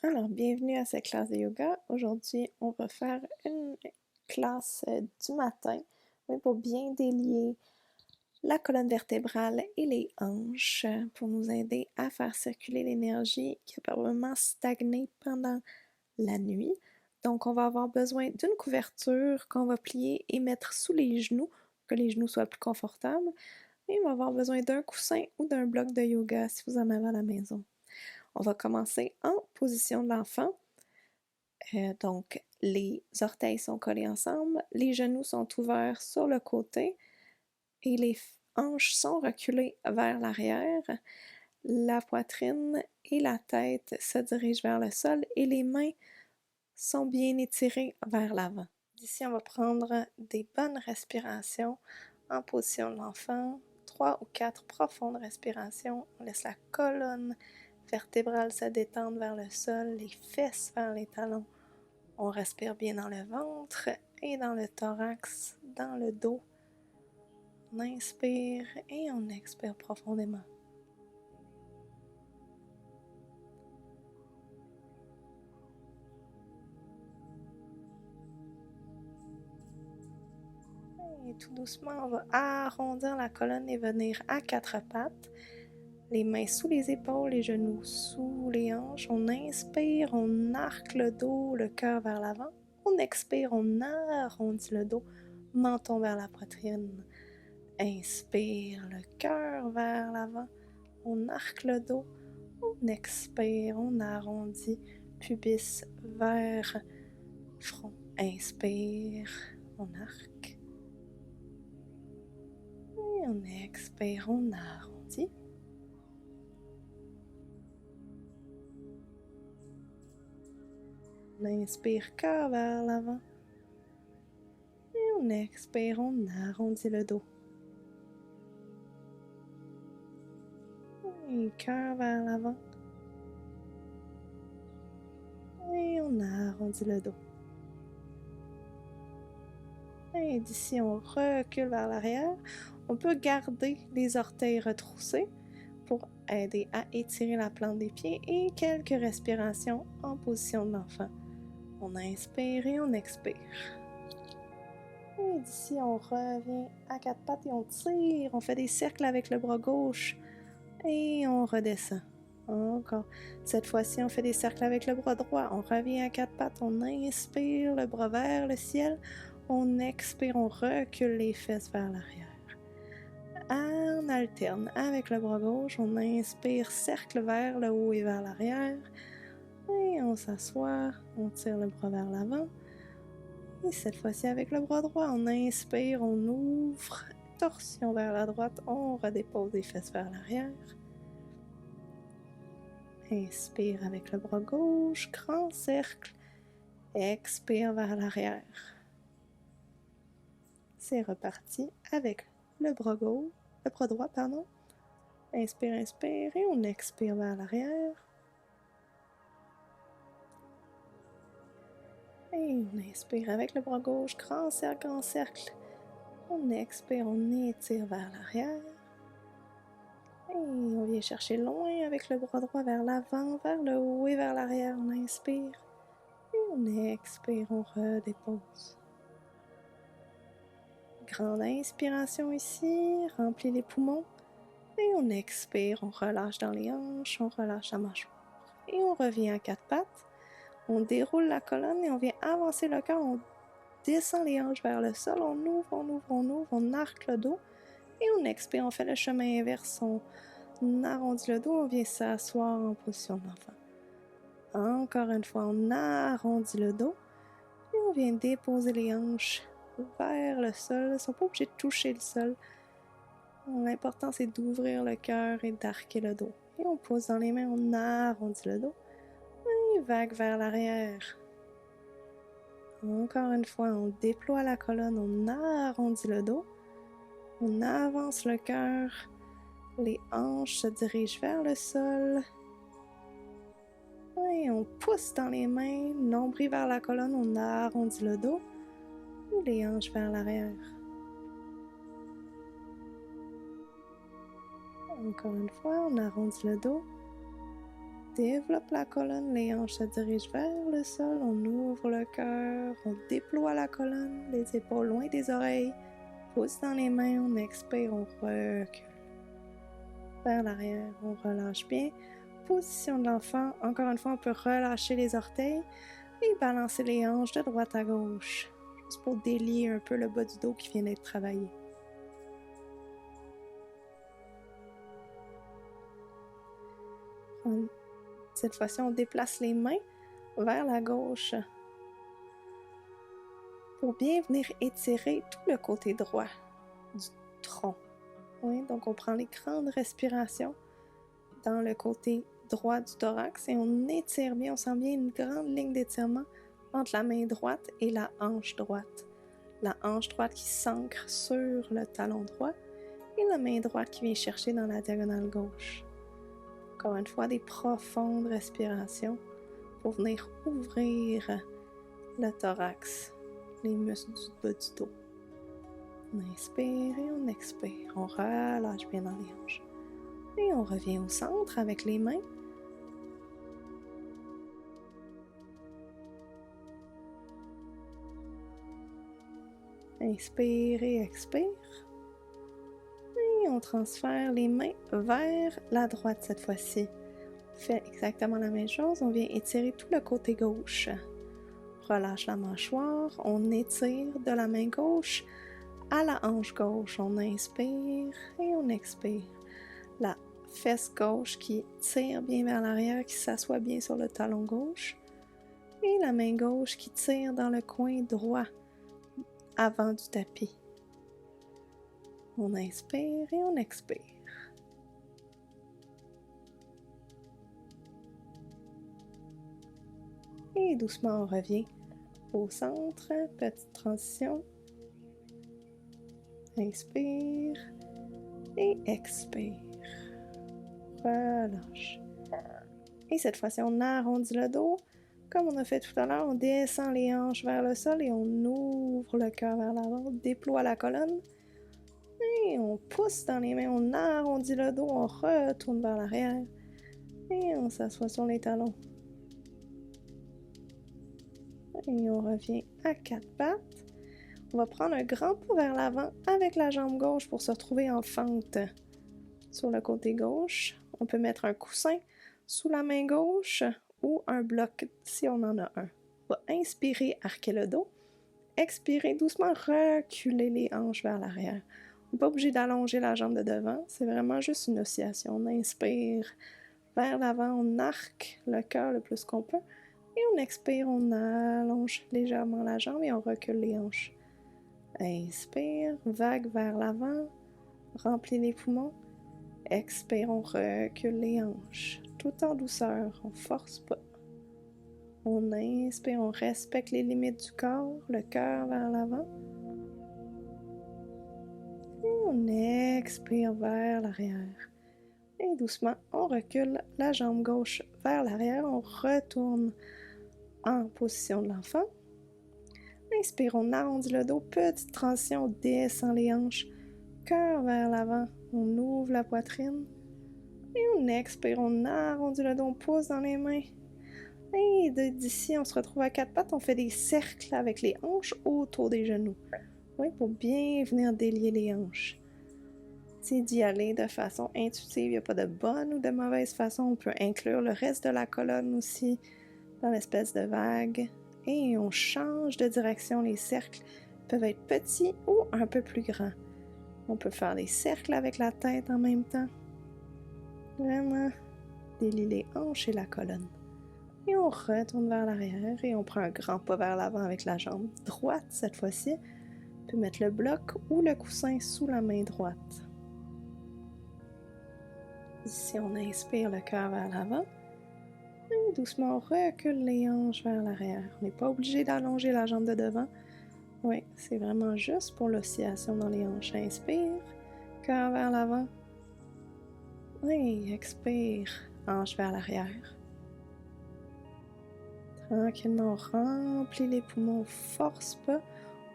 Alors, bienvenue à cette classe de yoga. Aujourd'hui, on va faire une classe du matin, oui, pour bien délier la colonne vertébrale et les hanches pour nous aider à faire circuler l'énergie qui a probablement stagné pendant la nuit. Donc, on va avoir besoin d'une couverture qu'on va plier et mettre sous les genoux pour que les genoux soient plus confortables. Et on va avoir besoin d'un coussin ou d'un bloc de yoga si vous en avez à la maison. On va commencer en position de l'enfant. Donc, les orteils sont collés ensemble, les genoux sont ouverts sur le côté et les hanches sont reculées vers l'arrière. La poitrine et la tête se dirigent vers le sol et les mains sont bien étirées vers l'avant. Ici, on va prendre des bonnes respirations en position de l'enfant. 3 ou 4 profondes respirations. On laisse la colonne vertébrale se détendre vers le sol, les fesses vers les talons. On respire bien dans le ventre et dans le thorax, dans le dos. On inspire et on expire profondément. Et tout doucement, on va arrondir la colonne et venir à quatre pattes. Les mains sous les épaules, les genoux sous les hanches. On inspire, on arque le dos, le cœur vers l'avant. On expire, on arrondit le dos, menton vers la poitrine. Inspire, le cœur vers l'avant. On arque le dos. On expire, on arrondit, pubis vers front. Inspire, on arque. Et on expire, on arrondit. On inspire, cœur vers l'avant. Et on expire, on arrondit le dos. Et cœur vers l'avant. Et on arrondit le dos. Et d'ici, on recule vers l'arrière. On peut garder les orteils retroussés pour aider à étirer la plante des pieds et quelques respirations en position de l'enfant. On inspire et on expire. Et d'ici, on revient à quatre pattes et on tire. On fait des cercles avec le bras gauche et on redescend. Encore. Cette fois-ci, on fait des cercles avec le bras droit. On revient à quatre pattes. On inspire, le bras vers le ciel. On expire, on recule les fesses vers l'arrière. On alterne avec le bras gauche. On inspire, cercle vers le haut et vers l'arrière. Et on s'assoit. On tire le bras vers l'avant. Et cette fois-ci, avec le bras droit, on inspire, on ouvre. Torsion vers la droite. On redépose les fesses vers l'arrière. Inspire avec le bras gauche, grand cercle. Expire vers l'arrière. C'est reparti avec le bras gauche, le bras droit, pardon. Inspire, inspire et on expire vers l'arrière. Et on inspire avec le bras gauche, grand cercle, grand cercle. On expire, on étire vers l'arrière. Et on vient chercher loin avec le bras droit vers l'avant, vers le haut et vers l'arrière. On inspire et on expire, on redépose. Grande inspiration ici, remplit les poumons. Et on expire, on relâche dans les hanches, on relâche la mâchoire. Et on revient à quatre pattes. On déroule la colonne et on vient avancer le cœur. On descend les hanches vers le sol. On ouvre, on ouvre, on ouvre. On arque le dos. Et on expire, on fait le chemin inverse. On arrondit le dos. On vient s'asseoir en position d'enfant. Encore une fois, on arrondit le dos. Et on vient déposer les hanches vers le sol. Ils ne sont pas obligés de toucher le sol. L'important, c'est d'ouvrir le cœur et d'arquer le dos. Et on pose dans les mains, on arrondit le dos. Et vague vers l'arrière. Encore une fois, on déploie la colonne, on arrondit le dos. On avance le cœur. Les hanches se dirigent vers le sol. Et on pousse dans les mains, nombril vers la colonne, on arrondit le dos. Et les hanches vers l'arrière. Encore une fois, on arrondit le dos. développe la colonne, les hanches se dirigent vers le sol, on ouvre le cœur, on déploie la colonne, les épaules loin des oreilles, pouce dans les mains, on expire, on recule. Vers l'arrière, on relâche bien. Position de l'enfant, encore une fois, on peut relâcher les orteils et balancer les hanches de droite à gauche, juste pour délier un peu le bas du dos qui vient d'être travaillé. Cette fois-ci, on déplace les mains vers la gauche pour bien venir étirer tout le côté droit du tronc. Oui, donc on prend les grandes respirations dans le côté droit du thorax et on étire bien, on sent bien une grande ligne d'étirement entre la main droite et la hanche droite. La hanche droite qui s'ancre sur le talon droit et la main droite qui vient chercher dans la diagonale gauche. Encore une fois, des profondes respirations pour venir ouvrir le thorax, les muscles du bas du dos. On inspire et on expire. On relâche bien dans les hanches. Et on revient au centre avec les mains. Inspire et expire. Et on transfère les mains vers la droite cette fois-ci. On fait exactement la même chose. On vient étirer tout le côté gauche. Relâche la mâchoire. On étire de la main gauche à la hanche gauche. On inspire et on expire. La fesse gauche qui tire bien vers l'arrière, qui s'assoit bien sur le talon gauche. Et la main gauche qui tire dans le coin droit avant du tapis. On inspire et on expire. Et doucement, on revient au centre. Petite transition. Inspire et expire. Relâche. Et cette fois-ci, on arrondit le dos. Comme on a fait tout à l'heure, on descend les hanches vers le sol et on ouvre le cœur vers l'avant. On déploie la colonne. Et on pousse dans les mains, on arrondit le dos, on retourne vers l'arrière. Et on s'assoit sur les talons. Et on revient à quatre pattes. On va prendre un grand pas vers l'avant avec la jambe gauche pour se retrouver en fente sur le côté gauche. On peut mettre un coussin sous la main gauche ou un bloc si on en a un. On va inspirer, arquer le dos. Expirer, doucement reculer les hanches vers l'arrière. On n'est pas obligé d'allonger la jambe de devant, c'est vraiment juste une oscillation. On inspire vers l'avant, on arque le cœur le plus qu'on peut. Et on expire, on allonge légèrement la jambe et on recule les hanches. Inspire, vague vers l'avant, remplit les poumons. Expire, on recule les hanches, tout en douceur, on force pas. On inspire, on respecte les limites du corps, le cœur vers l'avant. Et on expire vers l'arrière. Et doucement, on recule la jambe gauche vers l'arrière, on retourne en position de l'enfant. Inspire, on arrondit le dos, petite transition, on descend les hanches, cœur vers l'avant, on ouvre la poitrine. Et on expire, on arrondit le dos, on pousse dans les mains. Et d'ici, on se retrouve à quatre pattes, on fait des cercles avec les hanches autour des genoux. Oui, pour bien venir délier les hanches. C'est d'y aller de façon intuitive, il n'y a pas de bonne ou de mauvaise façon. On peut inclure le reste de la colonne aussi dans l'espèce de vague. Et on change de direction, les cercles peuvent être petits ou un peu plus grands. On peut faire des cercles avec la tête en même temps. Vraiment délier les hanches et la colonne. Et on retourne vers l'arrière et on prend un grand pas vers l'avant avec la jambe droite cette fois-ci. On peut mettre le bloc ou le coussin sous la main droite. Ici, on inspire le cœur vers l'avant. Et doucement, on recule les hanches vers l'arrière. On n'est pas obligé d'allonger la jambe de devant. Oui, c'est vraiment juste pour l'oscillation dans les hanches. Inspire, cœur vers l'avant. Oui, expire, hanche vers l'arrière. Tranquillement, on remplit les poumons, on force pas.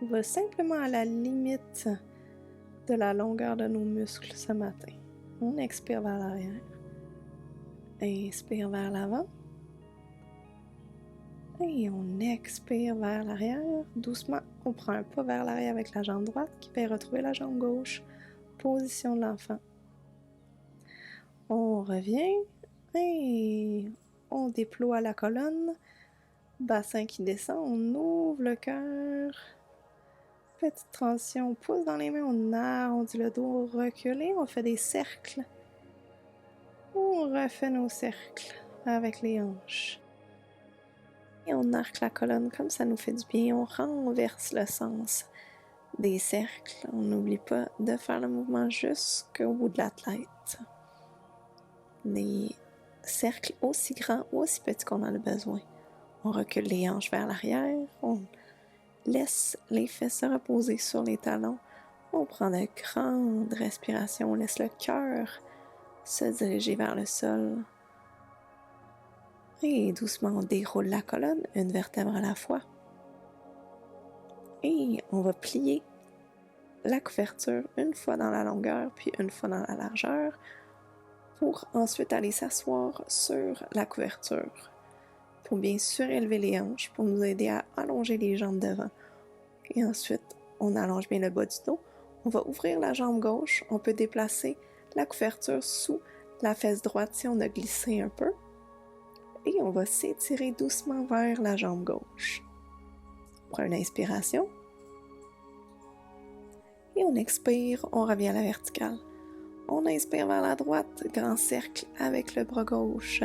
On va simplement à la limite de la longueur de nos muscles ce matin. On expire vers l'arrière. Inspire vers l'avant. Et on expire vers l'arrière. Doucement, on prend un pas vers l'arrière avec la jambe droite qui fait retrouver la jambe gauche. Position de l'enfant. On revient et on déploie la colonne. Bassin qui descend, on ouvre le cœur. Petite transition, on pousse dans les mains, on arrondit le dos, on recule et on fait des cercles. On refait nos cercles avec les hanches. Et on arque la colonne comme ça nous fait du bien. On renverse le sens des cercles. On n'oublie pas de faire le mouvement jusqu'au bout de la tête. Des cercles aussi grands ou aussi petits qu'on en a besoin. On recule les hanches vers l'arrière. On laisse les fesses se reposer sur les talons. On prend de grandes respirations. On laisse le cœur se diriger vers le sol. Et doucement, on déroule la colonne, une vertèbre à la fois. Et on va plier la couverture une fois dans la longueur, puis une fois dans la largeur, pour ensuite aller s'asseoir sur la couverture, pour bien surélever les hanches, pour nous aider à allonger les jambes devant. Et ensuite, on allonge bien le bas du dos. On va ouvrir la jambe gauche. On peut déplacer la couverture sous la fesse droite si on a glissé un peu. Et on va s'étirer doucement vers la jambe gauche. On prend une inspiration. Et on expire, on revient à la verticale. On inspire vers la droite, grand cercle avec le bras gauche.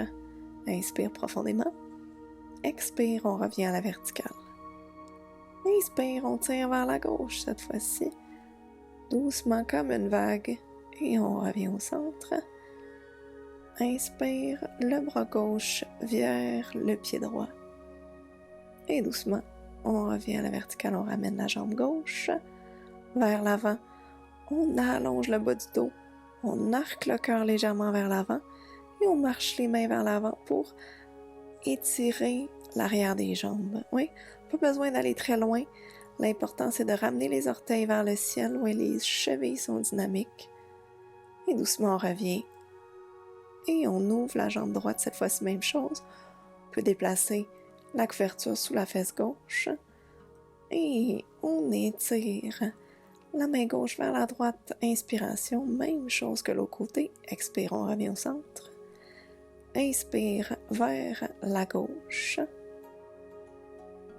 Inspire profondément. Expire, on revient à la verticale. Inspire, on tire vers la gauche cette fois-ci. Doucement comme une vague. Et on revient au centre. Inspire, le bras gauche vers le pied droit. Et doucement, on revient à la verticale, on ramène la jambe gauche vers l'avant. On allonge le bas du dos. On arque le cœur légèrement vers l'avant. Et on marche les mains vers l'avant pour étirer l'arrière des jambes. Oui, pas besoin d'aller très loin. L'important, c'est de ramener les orteils vers le ciel. Oui, les chevilles sont dynamiques. Et doucement, on revient. Et on ouvre la jambe droite, cette fois-ci, même chose. On peut déplacer la couverture sous la fesse gauche. Et on étire la main gauche vers la droite. Inspiration, même chose que l'autre côté. Expire, on revient au centre. Inspire vers la gauche.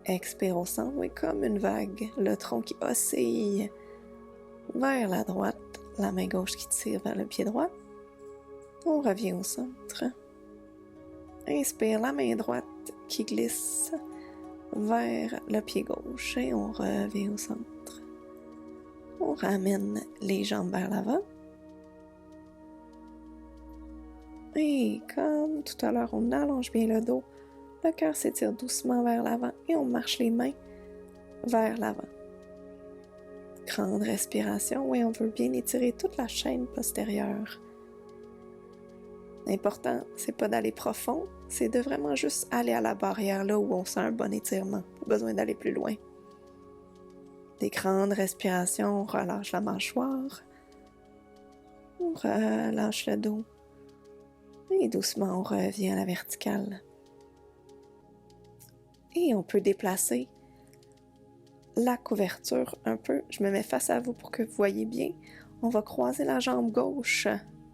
Expire au centre, oui, comme une vague. Le tronc qui oscille vers la droite. La main gauche qui tire vers le pied droit. On revient au centre. Inspire, la main droite qui glisse vers le pied gauche et on revient au centre. On ramène les jambes vers l'avant. Et comme tout à l'heure, on allonge bien le dos. Le cœur s'étire doucement vers l'avant et on marche les mains vers l'avant. Grande respiration, oui, on veut bien étirer toute la chaîne postérieure. L'important, c'est pas d'aller profond, c'est de vraiment juste aller à la barrière, là où on sent un bon étirement. Pas besoin d'aller plus loin. Des grandes respirations, on relâche la mâchoire. On relâche le dos. Et doucement, on revient à la verticale. Et on peut déplacer la couverture un peu. Je me mets face à vous pour que vous voyez bien. On va croiser la jambe gauche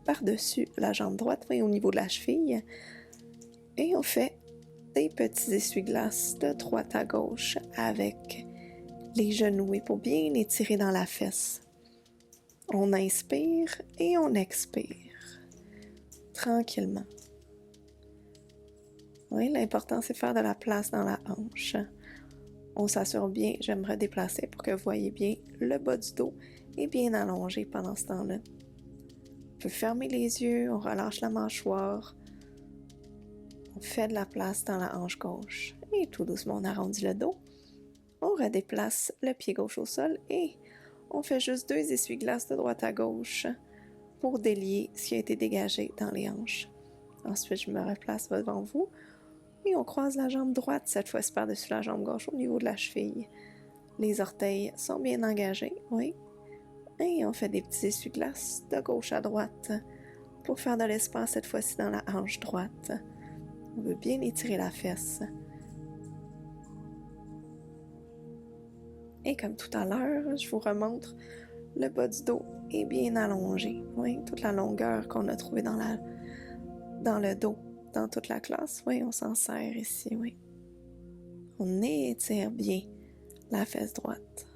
par-dessus la jambe droite, oui, au niveau de la cheville. Et on fait des petits essuie-glaces de droite à gauche avec les genoux et pour bien étirer dans la fesse. On inspire et on expire. Tranquillement. Oui, l'important, c'est de faire de la place dans la hanche. On s'assure bien, j'aime redéplacer pour que vous voyez bien le bas du dos est bien allongé pendant ce temps-là. On peut fermer les yeux, on relâche la mâchoire. On fait de la place dans la hanche gauche. Et tout doucement, on arrondit le dos. On redéplace le pied gauche au sol et on fait juste 2 essuie-glaces de droite à gauche pour délier ce qui a été dégagé dans les hanches. Ensuite, je me replace devant vous et on croise la jambe droite, cette fois-ci par-dessus la jambe gauche au niveau de la cheville. Les orteils sont bien engagés, oui. Et on fait des petits essuie-glaces de gauche à droite pour faire de l'espace cette fois-ci dans la hanche droite. On veut bien étirer la fesse. Et comme tout à l'heure, je vous remontre, le bas du dos est bien allongé. Oui, toute la longueur qu'on a trouvée dans le dos, dans toute la classe. Oui, on s'en sert ici, oui. On étire bien la fesse droite.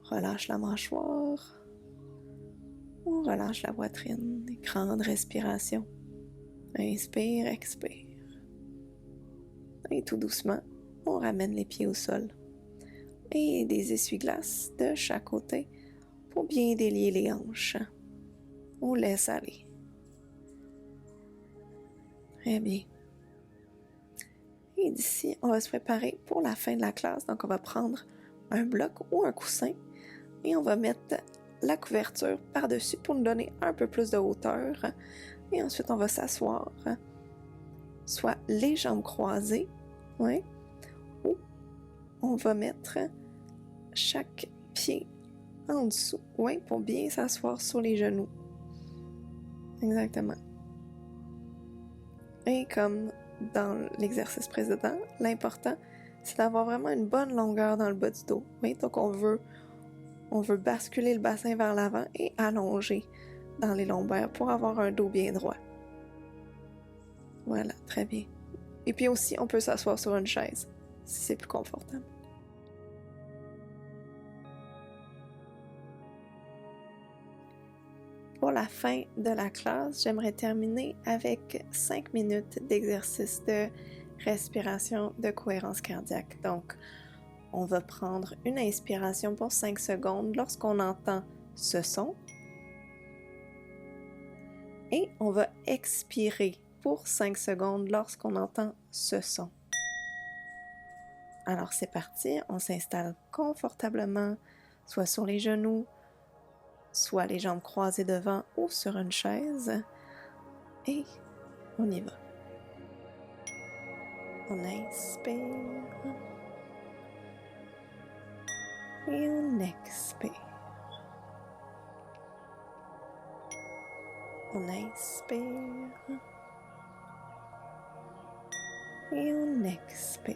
Relâche la mâchoire. On relâche la poitrine. Des grandes respirations. Inspire, expire. Et tout doucement, on ramène les pieds au sol. Et des essuie-glaces de chaque côté pour bien délier les hanches. On laisse aller. Très bien. Et d'ici, on va se préparer pour la fin de la classe. Donc, on va prendre un bloc ou un coussin et on va mettre la couverture par-dessus pour nous donner un peu plus de hauteur. Et ensuite, on va s'asseoir, soit les jambes croisées, oui, ou on va mettre chaque pied en dessous, oui, pour bien s'asseoir sur les genoux. Exactement. Et comme dans l'exercice précédent, l'important, c'est d'avoir vraiment une bonne longueur dans le bas du dos. Oui, donc on veut basculer le bassin vers l'avant et allonger dans les lombaires pour avoir un dos bien droit. Voilà, très bien. Et puis aussi, on peut s'asseoir sur une chaise, si c'est plus confortable. Pour la fin de la classe, j'aimerais terminer avec 5 minutes d'exercice de respiration de cohérence cardiaque. Donc, on va prendre une inspiration pour 5 secondes lorsqu'on entend ce son. Et on va expirer pour 5 secondes lorsqu'on entend ce son. Alors c'est parti, on s'installe confortablement, soit sur les genoux, soit les jambes croisées devant ou sur une chaise. Et on y va. On inspire. Et on expire. On inspire. Et on expire.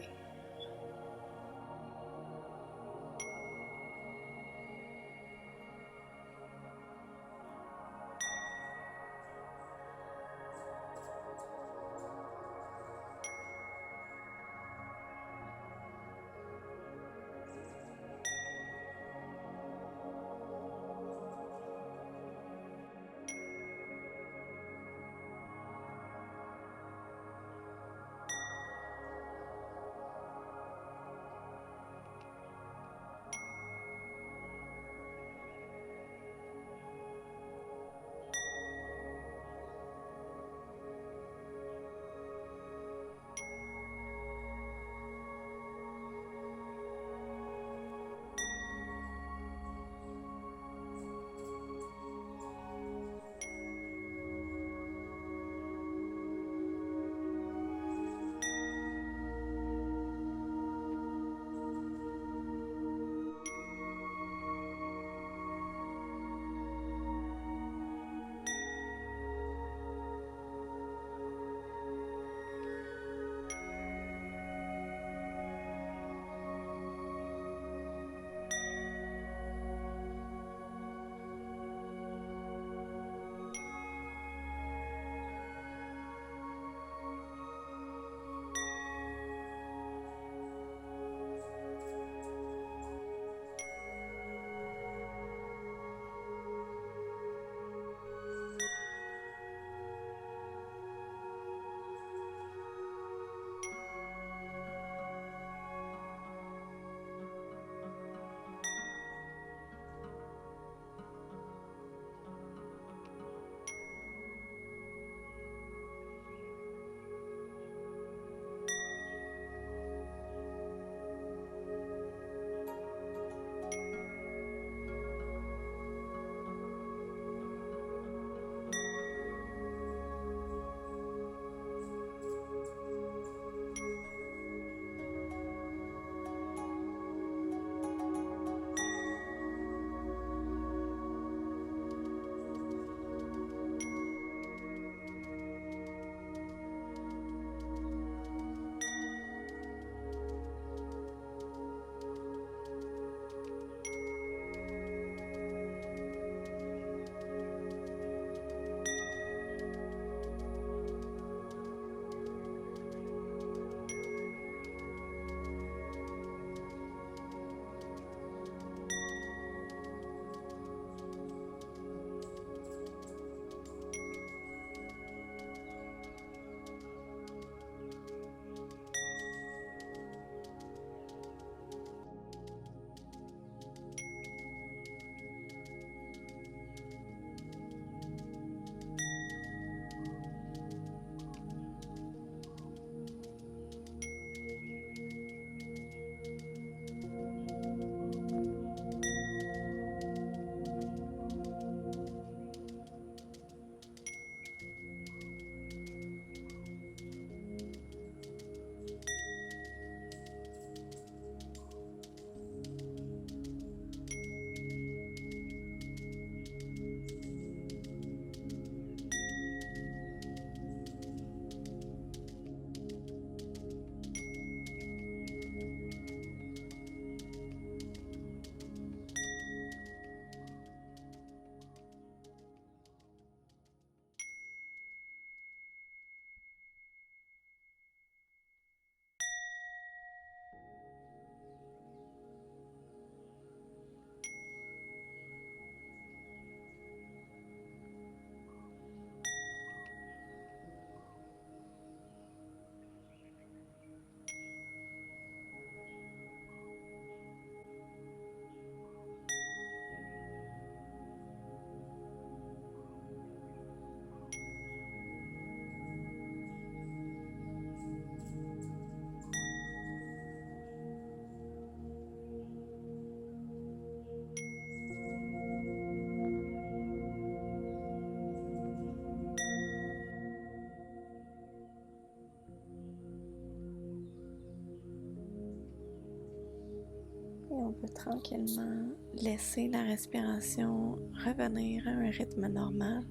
on peut tranquillement laisser la respiration revenir à un rythme normal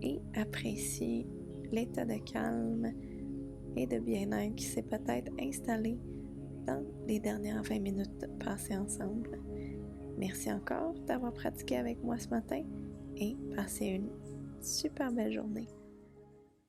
et apprécier l'état de calme et de bien-être qui s'est peut-être installé dans les dernières 20 minutes passées ensemble. Merci encore d'avoir pratiqué avec moi ce matin et passez une super belle journée.